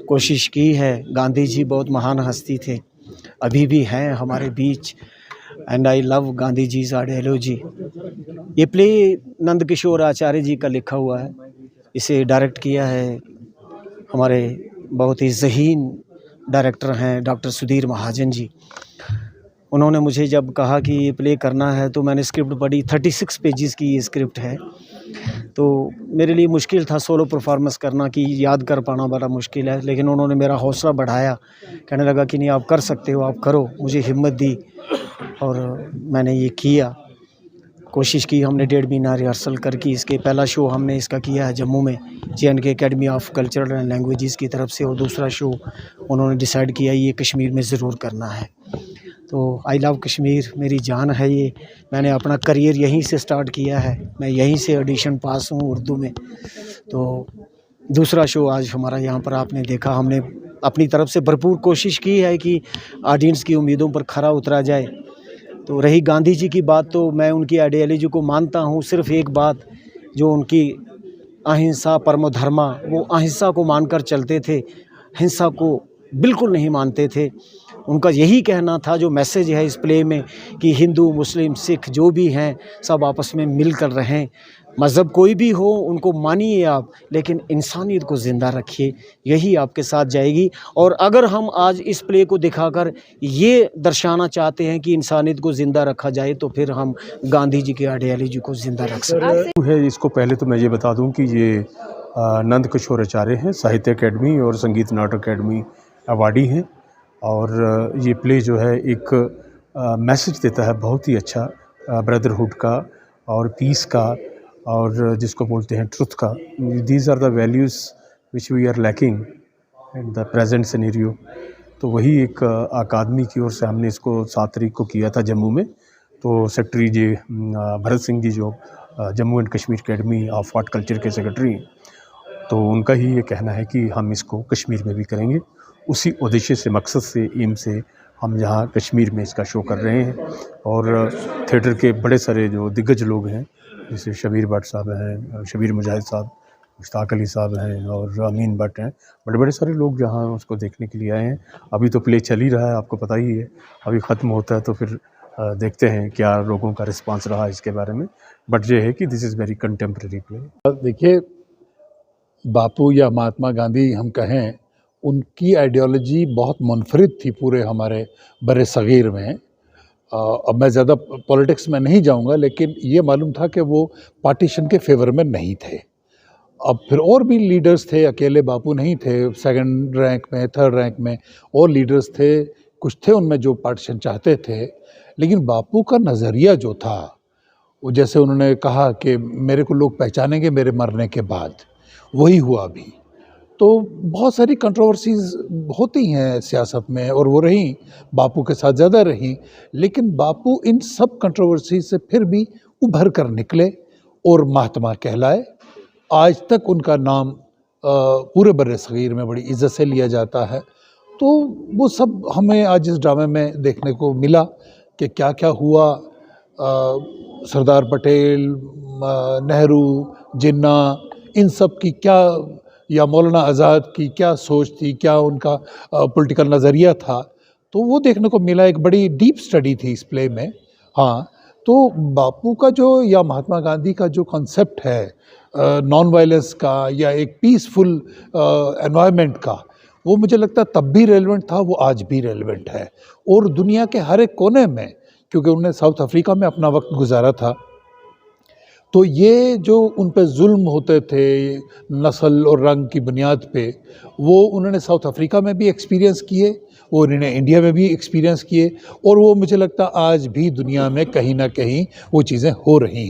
कोशिश की है। गांधी जी बहुत महान हस्ती थे, अभी भी हैं हमारे बीच, and I love Gandhi ji ideology. ये प्ले नंद किशोर आचार्य जी का लिखा हुआ है। इसे डायरेक्ट किया है हमारे बहुत ही ज़हीन डायरेक्टर हैं डॉक्टर सुधीर महाजन जी। उन्होंने मुझे जब कहा कि ये प्ले करना है तो मैंने स्क्रिप्ट पढ़ी। 36 पेजेस की ये स्क्रिप्ट है, तो मेरे लिए मुश्किल था सोलो परफॉर्मेंस करना, कि याद कर पाना बड़ा मुश्किल है। लेकिन उन्होंने मेरा हौसला बढ़ाया, कहने लगा कि नहीं आप कर सकते हो, आप करो, मुझे हिम्मत दी और मैंने ये किया। कोशिश की हमने 1.5 महीना रिहर्सल करके। इसके पहला शो हमने इसका किया है जम्मू में JNK academy of cultural and languages की तरफ से, और दूसरा शो उन्होंने डिसाइड किया ये कश्मीर में ज़रूर करना है। तो आई लव कश्मीर, मेरी जान है ये। मैंने अपना करियर यहीं से स्टार्ट किया है, मैं यहीं से ऑडिशन पास हूँ उर्दू में। तो दूसरा शो आज हमारा यहाँ पर आपने देखा। हमने अपनी तरफ से भरपूर कोशिश की है कि ऑडियंस की उम्मीदों पर खरा उतरा जाए। तो रही गांधी जी की बात, तो मैं उनकी आइडियोलॉजी को मानता हूँ। सिर्फ एक बात, जो उनकी अहिंसा परमो धर्मा, वो अहिंसा को मानकर चलते थे, हिंसा को बिल्कुल नहीं मानते थे। उनका यही कहना था, जो मैसेज है इस प्ले में, कि हिंदू मुस्लिम सिख जो भी हैं सब आपस में मिलकर रहें। मज़हब कोई भी हो उनको मानिए आप, लेकिन इंसानियत को ज़िंदा रखिए, यही आपके साथ जाएगी। और अगर हम आज इस प्ले को दिखाकर ये दर्शाना चाहते हैं कि इंसानियत को ज़िंदा रखा जाए, तो फिर हम गांधी जी की आइडियोलॉजी को ज़िंदा रख सकते हैं। इसको पहले तो मैं ये बता दूं कि ये नंद किशोर आचार्य हैं, साहित्य अकेडमी और संगीत नाटक अकेडमी अवार्डी हैं। और ये प्ले जो है एक मैसेज देता है बहुत ही अच्छा, ब्रदरहुड का और पीस का, और जिसको बोलते हैं ट्रुथ का। These are the values which we are lacking in the present scenario. तो वही एक अकादमी की ओर से हमने इसको 7 तारीख को किया था जम्मू में। तो सेक्रेटरी जी भरत सिंह जी, जो Jammu and Kashmir academy of art culture के सेक्रेटरी, तो उनका ही ये कहना है कि हम इसको कश्मीर में भी करेंगे। उसी उद्देश्य से, मकसद से, एम से हम यहाँ कश्मीर में इसका शो कर रहे हैं। और थिएटर के बड़े सारे जो दिग्गज लोग हैं, जैसे शबीर भट्ट साहब हैं, शबीर मुजाहिद साहब, मुश्ताक अली साहब हैं और अमीन भट्ट हैं, बड़े बड़े सारे लोग जहाँ उसको देखने के लिए आए हैं। अभी तो प्ले चल ही रहा है, आपको पता ही है। अभी ख़त्म होता है तो फिर देखते हैं क्या लोगों का रिस्पांस रहा इसके बारे में। बट ये है कि this is very contemporary play. देखिए, बापू या महात्मा गांधी हम कहें, उनकी आइडियोलॉजी बहुत मुनफरिद थी पूरे हमारे बड़े सग़ीर में। अब मैं ज़्यादा पॉलिटिक्स में नहीं जाऊंगा, लेकिन ये मालूम था कि वो पार्टीशन के फेवर में नहीं थे। अब फिर और भी लीडर्स थे, अकेले बापू नहीं थे। 2nd रैंक में, 3rd रैंक में और लीडर्स थे, कुछ थे उनमें जो पार्टीशन चाहते थे। लेकिन बापू का नज़रिया जो था, वो जैसे उन्होंने कहा कि मेरे को लोग पहचानेंगे मेरे मरने के बाद, वही हुआ भी। तो बहुत सारी कंट्रोवर्सीज़ होती हैं सियासत में, और वो रहीं, बापू के साथ ज़्यादा रहीं। लेकिन बापू इन सब कंट्रोवर्सी से फिर भी उभर कर निकले और महात्मा कहलाए। आज तक उनका नाम पूरे बर्रे सग़ीर में बड़ी इज़्ज़त से लिया जाता है। तो वो सब हमें आज इस ड्रामे में देखने को मिला कि क्या क्या हुआ। सरदार पटेल, नेहरू, जिन्ना, इन सब की क्या, या मौलाना आज़ाद की क्या सोच थी, क्या उनका पॉलिटिकल नज़रिया था, तो वो देखने को मिला। एक बड़ी डीप स्टडी थी इस प्ले में। हाँ, तो बापू का जो, या महात्मा गांधी का जो कॉन्सेप्ट है नॉन वायलेंस का, या एक पीसफुल एनवायरनमेंट का, वो मुझे लगता है तब भी रेलेवेंट था, वो आज भी रेलेवेंट है। और दुनिया के हर एक कोने में, क्योंकि उन्होंने साउथ अफ्रीका में अपना वक्त गुजारा था, तो ये जो उन पे जुल्म होते थे नस्ल और रंग की बुनियाद पे, वो उन्होंने साउथ अफ्रीका में भी एक्सपीरियंस किए, वो उन्होंने इंडिया में भी एक्सपीरियंस किए, और वो मुझे लगता है आज भी दुनिया में कहीं ना कहीं वो चीज़ें हो रही हैं।